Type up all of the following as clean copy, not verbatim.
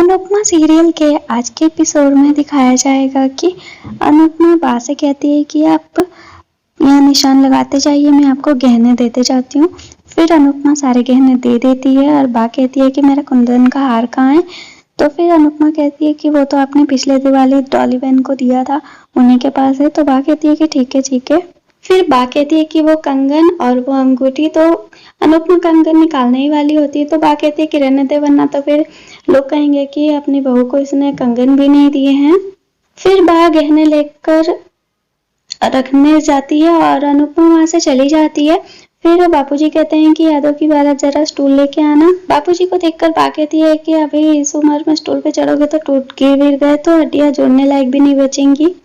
Anupama serial के आज के एपिसोड में दिखाया जाएगा कि अनुपमा बा से कहती है कि आप यहाँ निशान लगाते जाइए, मैं आपको गहने देते जाती हूँ। फिर अनुपमा सारे गहने दे देती है और बा कहती है कि मेरा कुंदन का हार कहाँ है। तो फिर अनुपमा कहती है कि वो तो आपने पिछले दिवाली डॉली बहन को दिया था, उन्हीं के पास है। तो बा कहती है कि ठीक है ठीक है। फिर बा कहती है कि वो कंगन और वो अंगूठी, तो अनुपमा कंगन निकालने ही वाली होती है। तो बा कहती है कि रहने दे, वरना तो फिर लोग कहेंगे कि अपनी बहू को इसने कंगन भी नहीं दिए हैं। फिर बा गहने लेकर रखने जाती है और अनुपमा वहां से चली जाती है। फिर बापूजी कहते हैं कि यादव की बारात जरा स्टूल लेके आना। बापूजी को देखकर बा कहती है कि अभी इस उम्र में स्टूल पे चढ़ोगे तो टूट गिर गए तो हड्डियां जोड़ने लायक भी नहीं बचेंगी।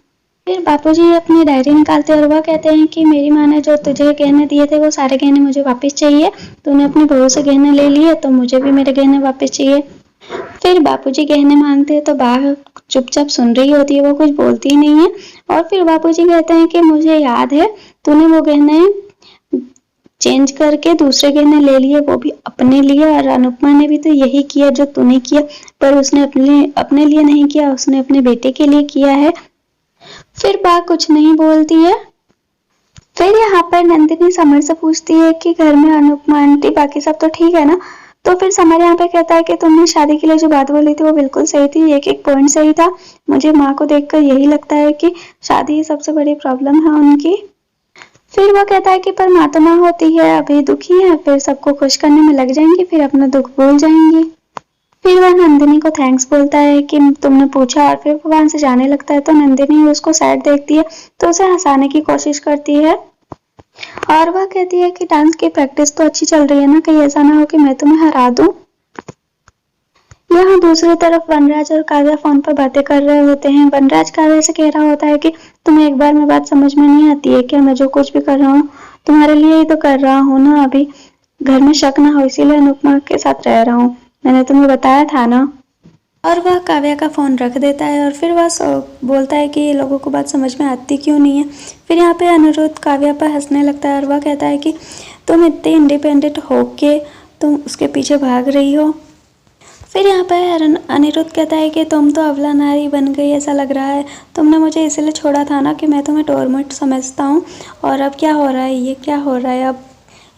फिर बापूजी अपनी डायरी निकालते और वह कहते हैं कि मेरी माँ ने जो तुझे गहने दिए थे वो सारे गहने मुझे वापस चाहिए। तूने अपनी बहू से गहने ले लिए तो मुझे भी मेरे गहने वापस चाहिए। फिर बापूजी गहने मांगते हैं तो बा चुपचाप सुन रही होती है, वो कुछ बोलती ही नहीं है। और फिर बापूजी कहते हैं कि मुझे याद है तूने वो गहने चेंज करके दूसरे गहने ले लिए, वो भी अपने लिए। और अनुपमा ने भी तो यही किया जो तूने किया, पर उसने अपने लिए नहीं किया, उसने अपने बेटे के लिए किया है। फिर बा कुछ नहीं बोलती है। फिर यहाँ पर नंदिनी समर से पूछती है कि घर में अनुपमा आंटी बाकी सब तो ठीक है ना। तो फिर समर यहाँ पे कहता है कि तुमने शादी के लिए जो बात बोली थी वो बिल्कुल सही थी, एक एक पॉइंट सही था। मुझे माँ को देखकर यही लगता है कि शादी ही सबसे बड़ी प्रॉब्लम है उनकी। फिर वो कहता है कि पर माँ तो माँ होती है, अभी दुखी है, फिर सबको खुश करने में लग जाएंगी, फिर अपना दुख भूल जाएंगी। फिर वह नंदिनी को थैंक्स बोलता है कि तुमने पूछा, और फिर वो वहां से जाने लगता है। तो नंदिनी उसको सैड देखती है तो उसे हंसाने की कोशिश करती है और वह कहती है कि डांस की प्रैक्टिस तो अच्छी चल रही है ना, कहीं ऐसा ना हो कि मैं तुम्हें हरा दूं। यहाँ दूसरी तरफ वनराज और काव्या फोन पर बातें कर रहे होते हैं। वनराज काव्या से कह रहा होता है कि तुम्हें एक बार में बात समझ में नहीं आती है क्या? मैं जो कुछ भी कर रहा हूँ तुम्हारे लिए ही तो कर रहा हूँ ना। अभी घर में शक ना हो इसीलिए अनुपमा के साथ रह रहा हूँ, मैंने तुम्हें बताया था ना। और वह काव्या का फोन रख देता है और फिर वह बोलता है कि ये लोगों को बात समझ में आती क्यों नहीं है। फिर यहाँ पे अनिरुद्ध काव्या पर हंसने लगता है और वह कहता है कि तुम इतने इंडिपेंडेंट हो के तुम उसके पीछे भाग रही हो। फिर यहाँ पर अनिरुद्ध कहता है कि तुम तो अबला नारी बन गई ऐसा लग रहा है, तुमने मुझे इसलिए छोड़ा था ना कि मैं तुम्हें डोरमेट समझता हूँ, और अब क्या हो रहा है, ये क्या हो रहा है अब।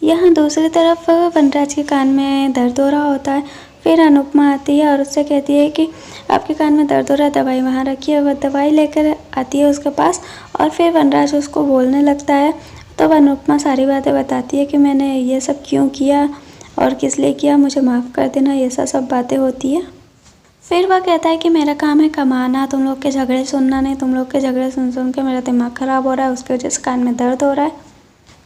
यहाँ दूसरी तरफ वनराज के कान में दर्द हो रहा होता है। फिर अनुपमा आती है और उससे कहती है कि आपके कान में दर्द हो रहा है, दवाई वहाँ रखी है। वह दवाई लेकर आती है उसके पास और फिर वनराज उसको बोलने लगता है। तो अनुपमा सारी बातें बताती है कि मैंने ये सब क्यों किया और किस लिए किया, मुझे माफ़ कर देना, ये सब बातें होती है। फिर वह कहता है कि मेरा काम है कमाना, तुम लोग के झगड़े सुनना नहीं। तुम लोग के झगड़े सुन सुन के मेरा दिमाग ख़राब हो रहा है, उसकी वजह से कान में दर्द हो रहा है।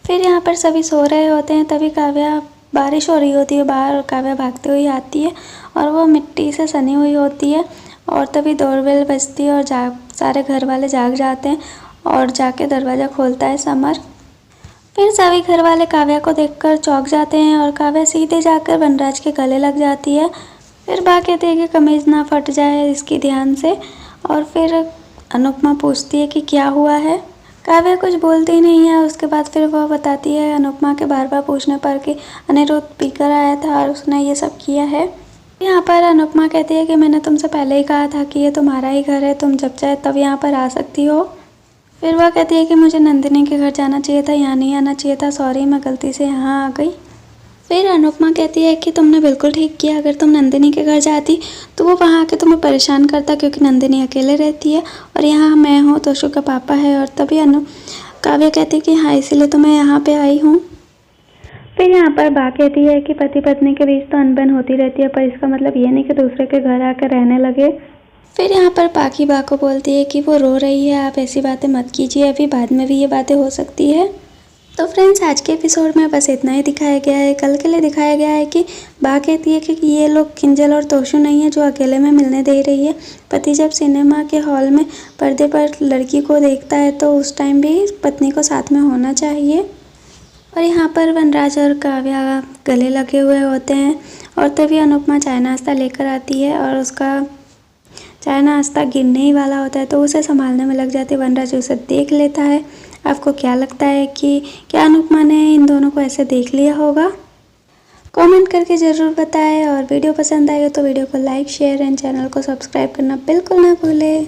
फिर यहाँ पर सभी सो रहे होते हैं, तभी काव्या, बारिश हो रही होती है बाहर और काव्या भागते हुए आती है और वो मिट्टी से सनी हुई होती है। और तभी डोरबेल बजती है और सारे घर वाले जाग जाते हैं और जाके दरवाज़ा खोलता है समर। फिर सभी घर वाले काव्या को देखकर चौंक जाते हैं और काव्या सीधे जाकर वनराज के गले लग जाती है। फिर बा कहते हैं कि कमीज़ ना फट जाए इसकी ध्यान से। और फिर अनुपमा पूछती है कि क्या हुआ है। काव्या कुछ बोलती नहीं है। उसके बाद फिर वह बताती है अनुपमा के बार बार पूछने पर कि अनिरुद्ध पीकर आया था और उसने ये सब किया है। यहाँ पर अनुपमा कहती है कि मैंने तुमसे पहले ही कहा था कि ये तुम्हारा ही घर है, तुम जब चाहे तब यहाँ पर आ सकती हो। फिर वह कहती है कि मुझे नंदिनी के घर जाना चाहिए था, यहाँ नहीं आना चाहिए था, सॉरी मैं गलती से यहाँ आ गई। फिर अनुपमा कहती है कि तुमने बिल्कुल ठीक किया, अगर तुम नंदिनी के घर जाती तो वो वहाँ आके तुम्हें परेशान करता, क्योंकि नंदिनी अकेले रहती है और यहाँ मैं हूँ, तोशु का पापा है। और तभी काव्या कहती है कि हाँ इसीलिए तो मैं यहाँ पे आई हूँ। फिर यहाँ पर बा कहती है कि पति पत्नी के बीच तो अनबन होती रहती है, पर इसका मतलब ये नहीं कि दूसरे के घर आकर रहने लगे। फिर यहाँ पर पाकी बा को बोलती है कि वो रो रही है, आप ऐसी बातें मत कीजिए, अभी बाद में भी ये बातें हो सकती है। तो फ्रेंड्स आज के एपिसोड में बस इतना ही दिखाया गया है। कल के लिए दिखाया गया है कि बा कहती है कि ये लोग किंजल और तोशु नहीं है जो अकेले में मिलने दे रही है। पति जब सिनेमा के हॉल में पर्दे पर लड़की को देखता है तो उस टाइम भी पत्नी को साथ में होना चाहिए। और यहाँ पर वनराज और काव्या गले लगे हुए होते हैं और तभी अनुपमा चाय नाश्ता लेकर आती है और उसका चाय नाश्ता गिरने ही वाला होता है तो उसे संभालने में लग जाती है। वनराज उसे देख लेता है। आपको क्या लगता है कि क्या अनुपमा ने इन दोनों को ऐसे देख लिया होगा? कमेंट करके ज़रूर बताएं और वीडियो पसंद आएगा तो वीडियो को लाइक शेयर एंड चैनल को सब्सक्राइब करना बिल्कुल ना भूलें।